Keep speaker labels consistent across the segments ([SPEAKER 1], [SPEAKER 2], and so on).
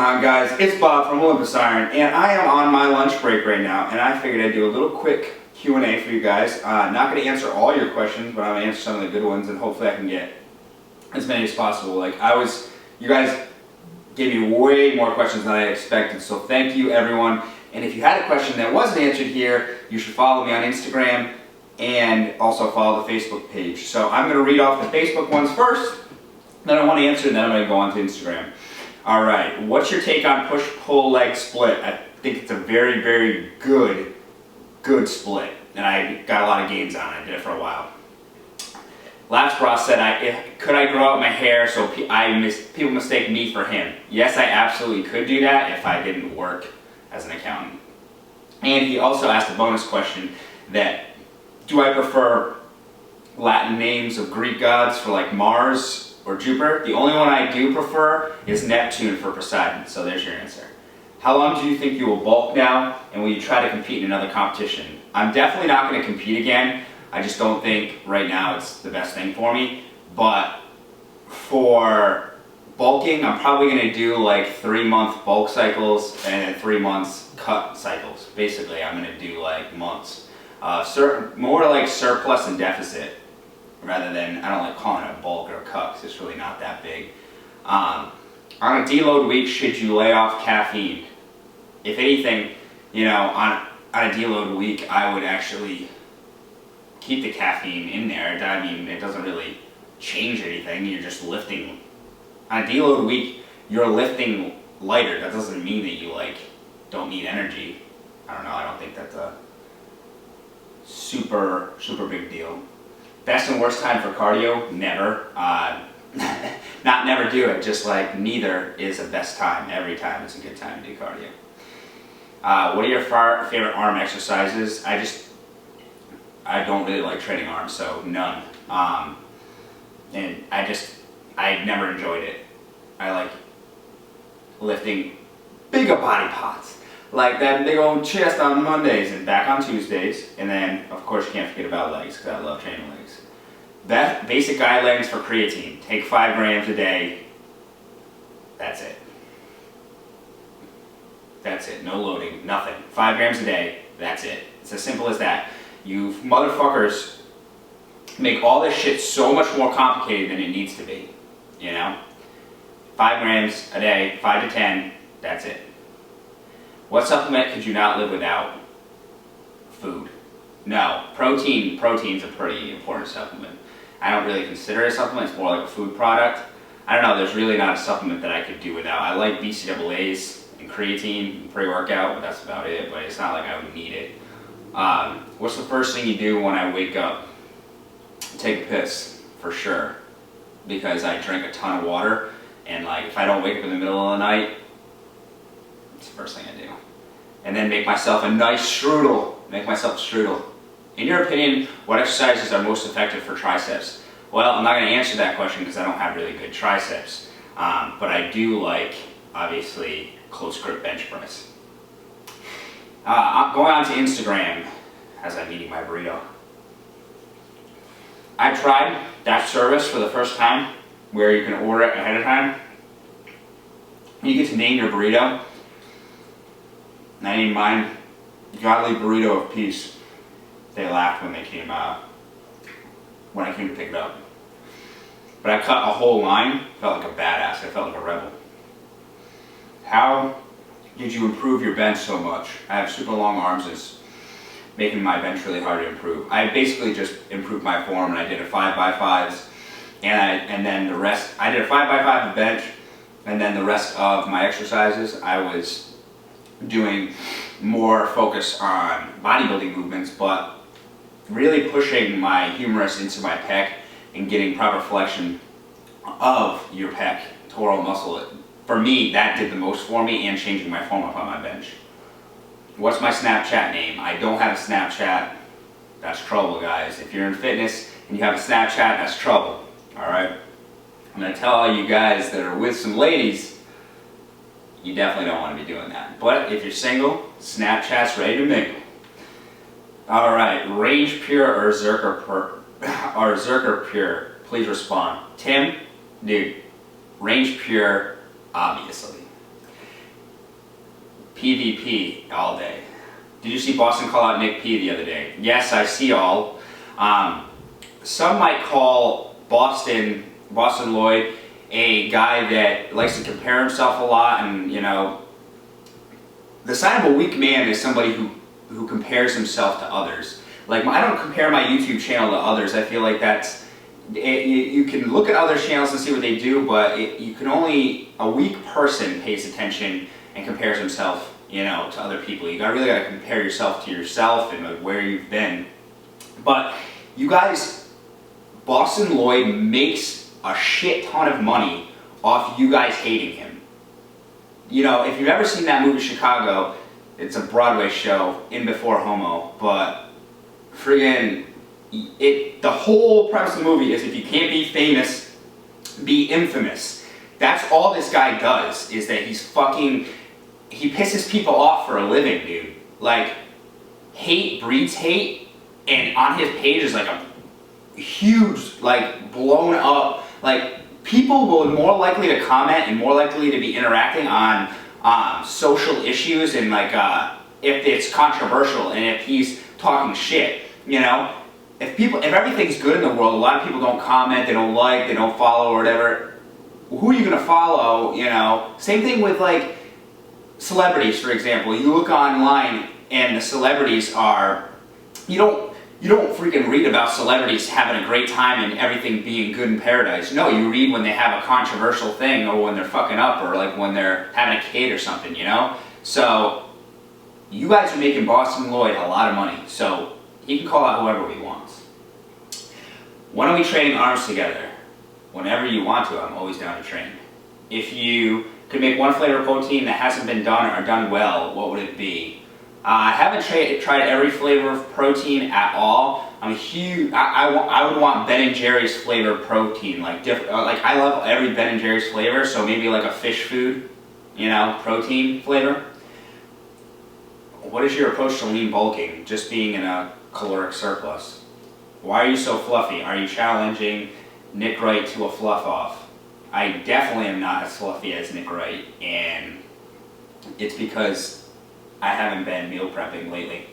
[SPEAKER 1] on, guys? It's Bob from Olympusiron, and I am on my lunch break right now, and I figured I'd do a little quick Q&A for you guys. Not going to answer all your questions, but I'm going to answer some of the good ones, and hopefully I can get as many as possible. You guys gave me way more questions than I expected, so thank you, everyone. And if you had a question that wasn't answered here, you should follow me on Instagram and also follow the Facebook page. So I'm going to read off the Facebook ones first, then I want to answer, and then I'm going to go on to Instagram. All right, what's your take on push-pull leg split? I think it's a very, very good split, and I got a lot of gains on it. I did it for a while. Last Bra said, could I grow out my hair so people mistake me for him? Yes, I absolutely could do that if I didn't work as an accountant. And he also asked a bonus question that, do I prefer Latin names of Greek gods for like Mars or Jupiter? The only one I do prefer is Neptune for Poseidon, so there's your answer. How long do you think you will bulk now, and will you try to compete in another competition? I'm definitely not going to compete again. I just don't think right now it's the best thing for me. But for bulking, I'm probably going to do like 3-month bulk cycles and then 3 months cut cycles. Basically, I'm going to do like months. More like surplus and deficit, rather than, I don't like calling it a bulk or a cut because it's really not that big. On a deload week, should you lay off caffeine? If anything, you know, on a deload week, I would actually keep the caffeine in there. I mean, it doesn't really change anything. You're just lifting. On a deload week, you're lifting lighter. That doesn't mean that you like don't need energy. I don't know. I don't think that's a super big deal. Best and worst time for cardio? Never. Not never do it, just like neither is a best time. Every time is a good time to do cardio. What are your favorite arm exercises? I don't really like training arms, so none. And I never enjoyed it. I like lifting bigger body parts, like that big old chest on Mondays and back on Tuesdays. And then, of course, you can't forget about legs, because I love training legs. Basic guidelines for creatine. Take 5 grams a day. That's it. That's it. No loading. Nothing. 5 grams a day. That's it. It's as simple as that. You motherfuckers make all this shit so much more complicated than it needs to be. You know? 5 grams a day. 5 to 10. That's it. What supplement could you not live without? Food. No. Protein's a pretty important supplement. I don't really consider it a supplement, it's more like a food product. I don't know, there's really not a supplement that I could do without. I like BCAAs and creatine and pre-workout, but that's about it, but it's not like I would need it. What's the first thing you do when I wake up? Take a piss, for sure. Because I drink a ton of water, and like if I don't wake up in the middle of the night, it's the first thing I do. And then make myself a nice strudel. Make myself a strudel. In your opinion, what exercises are most effective for triceps? Well, I'm not going to answer that question because I don't have really good triceps. But I do like, obviously, close grip bench press. I'm going on to Instagram as I'm eating my burrito. I tried that service for the first time where you can order it ahead of time. You get to name your burrito. And I named mine Godly Burrito of Peace. They laughed when I came to pick it up. But I cut a whole line. Felt like a badass. I felt like a rebel. How did you improve your bench so much? I have super long arms. It's making my bench really hard to improve. I basically just improved my form, and I did a 5x5s, and then the rest. I did a 5x5 bench, and then the rest of my exercises I was doing more focus on bodybuilding movements, but really pushing my humerus into my pec and getting proper flexion of your pec, toral muscle. For me, that did the most for me, and changing my form up on my bench. What's my Snapchat name? I don't have a Snapchat. That's trouble, guys. If you're in fitness and you have a Snapchat, that's trouble. Alright? I'm going to tell all you guys that are with some ladies, you definitely don't want to be doing that. But if you're single, Snapchat's ready to mingle. Alright, Range Pure or Zerker Pure? Please respond. Tim, dude, Range Pure, obviously. PvP all day. Did you see Boston call out Nick P the other day? Yes, I see all. Some might call Boston Lloyd a guy that likes to compare himself a lot, and you know, the sign of a weak man is somebody who compares himself to others. Like, I don't compare my YouTube channel to others. I feel like that's, you can look at other channels and see what they do, but you can only, a weak person pays attention and compares himself, you know, to other people. You really gotta compare yourself to yourself and like where you've been. But you guys, Boston Lloyd makes a shit ton of money off you guys hating him. You know, if you've ever seen that movie Chicago, it's a Broadway show, In Before Homo, but friggin', the whole premise of the movie is if you can't be famous, be infamous. That's all this guy does, is that he pisses people off for a living, dude. Like, hate breeds hate, and on his page is like a huge, like, blown up, like, people will be more likely to comment and more likely to be interacting on social issues and like if it's controversial and if he's talking shit, you know. If everything's good in the world, a lot of people don't comment, they don't like, they don't follow or whatever. Who are you gonna follow, you know? Same thing with like celebrities, for example. You look online and the celebrities are, you don't freaking read about celebrities having a great time and everything being good in paradise. No, you read when they have a controversial thing or when they're fucking up or like when they're having a kid or something, you know? So, you guys are making Boston Lloyd a lot of money, so he can call out whoever he wants. When are we training arms together? Whenever you want to, I'm always down to train. If you could make one flavor of protein that hasn't been done or done well, what would it be? I haven't tried every flavor of protein at all. I'm huge. I would want Ben & Jerry's flavored protein, like like I love every Ben & Jerry's flavor. So maybe like a fish food, you know, protein flavor. What is your approach to lean bulking? Just being in a caloric surplus. Why are you so fluffy? Are you challenging Nick Wright to a fluff off? I definitely am not as fluffy as Nick Wright, and it's because I haven't been meal prepping lately.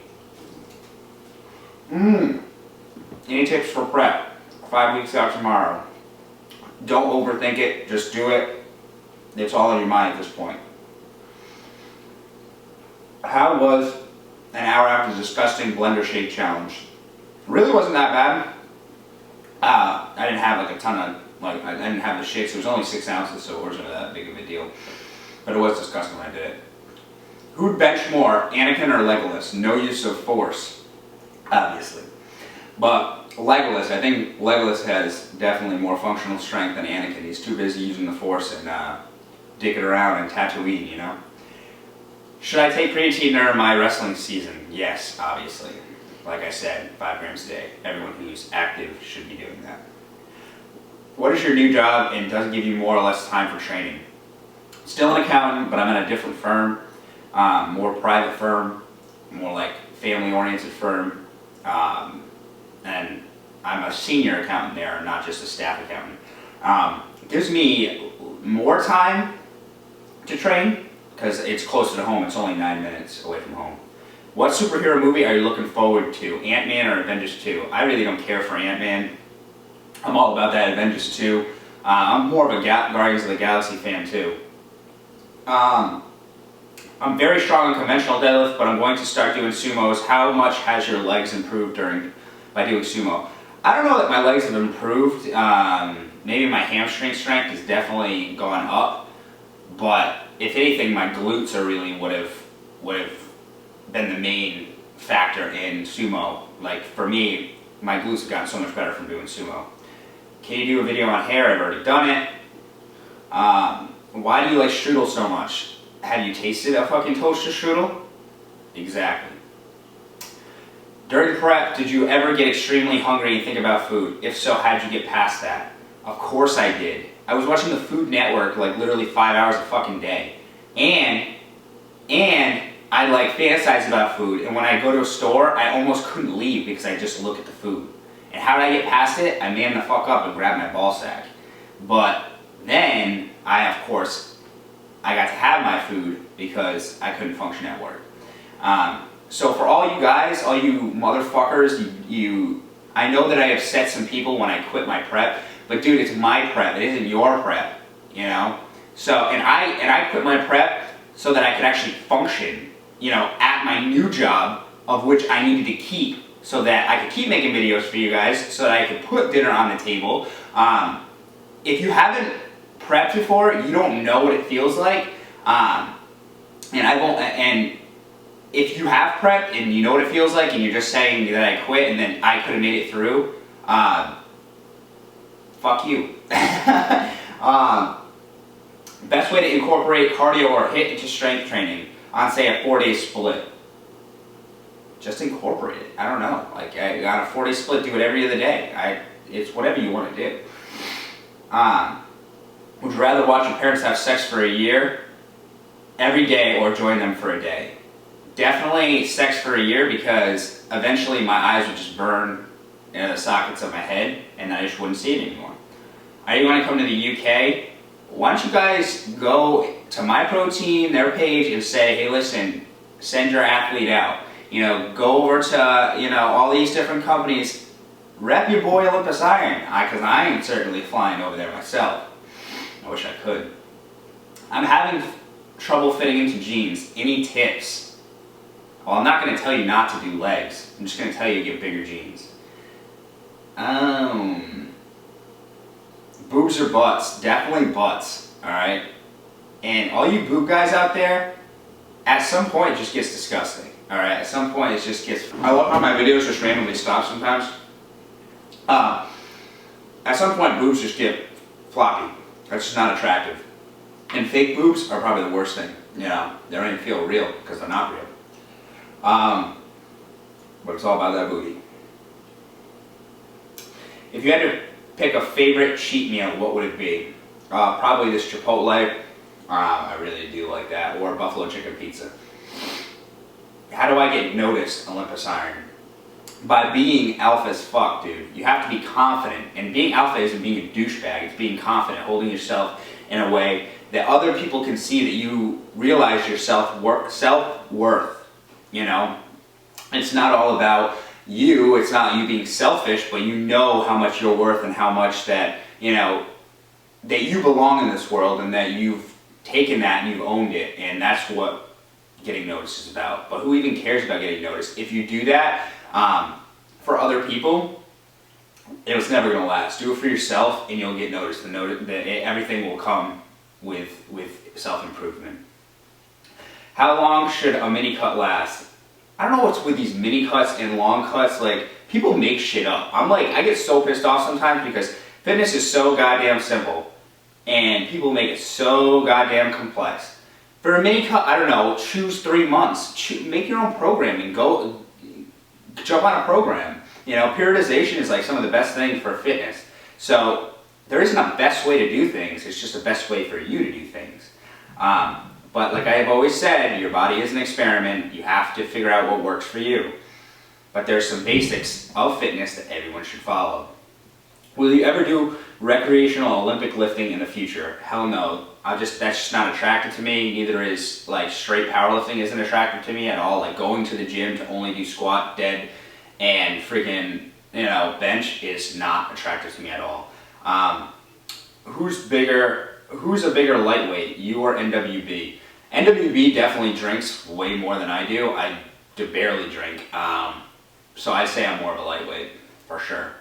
[SPEAKER 1] Any tips for prep? 5 weeks out tomorrow. Don't overthink it, just do it. It's all in your mind at this point. How was an hour after the disgusting blender shake challenge? Really wasn't that bad. I didn't have like a ton of, like, I didn't have the shakes. It was only 6 ounces, so it wasn't that big of a deal. But it was disgusting when I did it. Who'd bench more, Anakin or Legolas? No use of force, obviously. But Legolas, I think Legolas has definitely more functional strength than Anakin. He's too busy using the force and dicking around in Tatooine, you know? Should I take creatine during my wrestling season? Yes, obviously. Like I said, 5 grams a day. Everyone who's active should be doing that. What is your new job and does it give you more or less time for training? Still an accountant, but I'm in a different firm. More private firm, more like family-oriented firm, and I'm a senior accountant there, not just a staff accountant. It gives me more time to train because it's closer to home. It's only 9 minutes away from home. What superhero movie are you looking forward to? Ant-Man or Avengers 2? I really don't care for Ant-Man. I'm all about that Avengers 2. I'm more of a Guardians of the Galaxy fan too. I'm very strong in conventional deadlift, but I'm going to start doing sumos. How much has your legs improved by doing sumo? I don't know that my legs have improved. Maybe my hamstring strength has definitely gone up, but if anything, my glutes are really would have been the main factor in sumo. Like for me, my glutes have gotten so much better from doing sumo. Can you do a video on hair? I've already done it. Why do you like strudel so much? Have you tasted a fucking toaster strudel? Exactly. During prep, did you ever get extremely hungry and think about food? If so, how'd you get past that? Of course I did. I was watching the Food Network like literally 5 hours a fucking day. And I like fantasize about food, and when I go to a store, I almost couldn't leave because I just look at the food. And how did I get past it? I man the fuck up and grab my ball sack. But then, of course, I got to have my food because I couldn't function at work. So for all you guys, all you motherfuckers, I know that I upset some people when I quit my prep, but dude, it's my prep. It isn't your prep, you know. So and I quit my prep so that I could actually function, you know, at my new job, of which I needed to keep, so that I could keep making videos for you guys, so that I could put dinner on the table. If you haven't prepped before, you don't know what it feels like. And if you have prepped and you know what it feels like, and you're just saying that I quit and then I could have made it through, fuck you. Best way to incorporate cardio or HIIT into strength training on, say, a 4-day split. Just incorporate it. I don't know. Like, on a 4-day split, do it every other day. It's whatever you want to do. Would you rather watch your parents have sex for a year, every day, or join them for a day? Definitely sex for a year, because eventually my eyes would just burn in the sockets of my head and I just wouldn't see it anymore. Are you want to come to the UK? Why don't you guys go to MyProtein, their page, and say, hey, listen, send your athlete out. You know, go over to, you know, all these different companies, rep your boy Olympusiron, because I ain't certainly flying over there myself. I wish I could. I'm having trouble fitting into jeans. Any tips? Well, I'm not going to tell you not to do legs. I'm just going to tell you to get bigger jeans. Boobs or butts? Definitely butts, alright? And all you boob guys out there, at some point it just gets disgusting, alright? At some point it just gets... I love how my videos just randomly stop sometimes. At some point boobs just get floppy. That's just not attractive. And fake boobs are probably the worst thing. You know, they don't even feel real because they're not real. But it's all about that booty. If you had to pick a favorite cheat meal, what would it be? Probably this Chipotle. I really do like that. Or buffalo chicken pizza. How do I get noticed, Olympusiron? By being alpha as fuck, dude. You have to be confident. And being alpha isn't being a douchebag. It's being confident, holding yourself in a way that other people can see that you realize your self-worth. You know? It's not all about you. It's not you being selfish, but you know how much you're worth and how much that, you know, that you belong in this world, and that you've taken that and you've owned it. And that's what getting noticed is about. But who even cares about getting noticed? If you do that for other people, it was never going to last. Do it for yourself and you'll get noticed. Everything will come with self-improvement. How long should a mini cut last? I don't know what's with these mini cuts and long cuts. Like, people make shit up. I get so pissed off sometimes because fitness is so goddamn simple and people make it so goddamn complex. For a mini cut, I don't know, choose 3 months. Make your own program and go jump on a program. You know, periodization is like some of the best things for fitness. So there isn't a best way to do things. It's just the best way for you to do things. But like I have always said, your body is an experiment. You have to figure out what works for you. But there's some basics of fitness that everyone should follow. Will you ever do recreational Olympic lifting in the future? Hell no. That's just not attractive to me. Neither is like straight powerlifting isn't attractive to me at all. Like going to the gym to only do squat, dead, and freaking, you know, bench is not attractive to me at all. Who's a bigger lightweight, you or NWB? NWB definitely drinks way more than I do. I barely drink. So I'd say I'm more of a lightweight, for sure.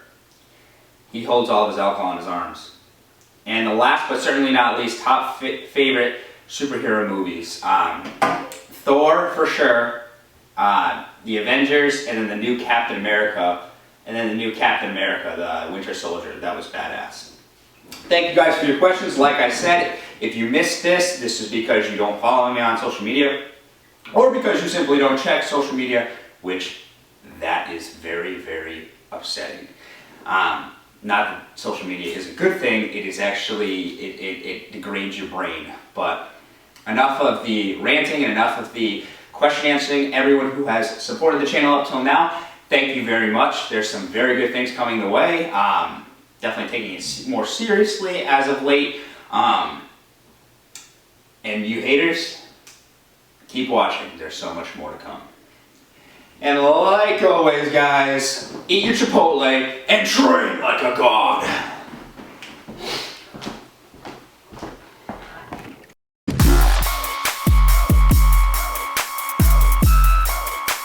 [SPEAKER 1] He holds all of his alcohol in his arms. And the last but certainly not least, top favorite superhero movies. Thor, for sure. The Avengers, and then the new Captain America. And then the new Captain America, the Winter Soldier. That was badass. Thank you guys for your questions. Like I said, if you missed this is because you don't follow me on social media, or because you simply don't check social media, which that is very, very upsetting. Not that social media is a good thing, it is actually, it degrades your brain. But enough of the ranting and enough of the question answering. Everyone who has supported the channel up till now, thank you very much. There's some very good things coming the way. Definitely taking it more seriously as of late. And you haters, keep watching. There's so much more to come. And like always, guys, eat your Chipotle and train like a god.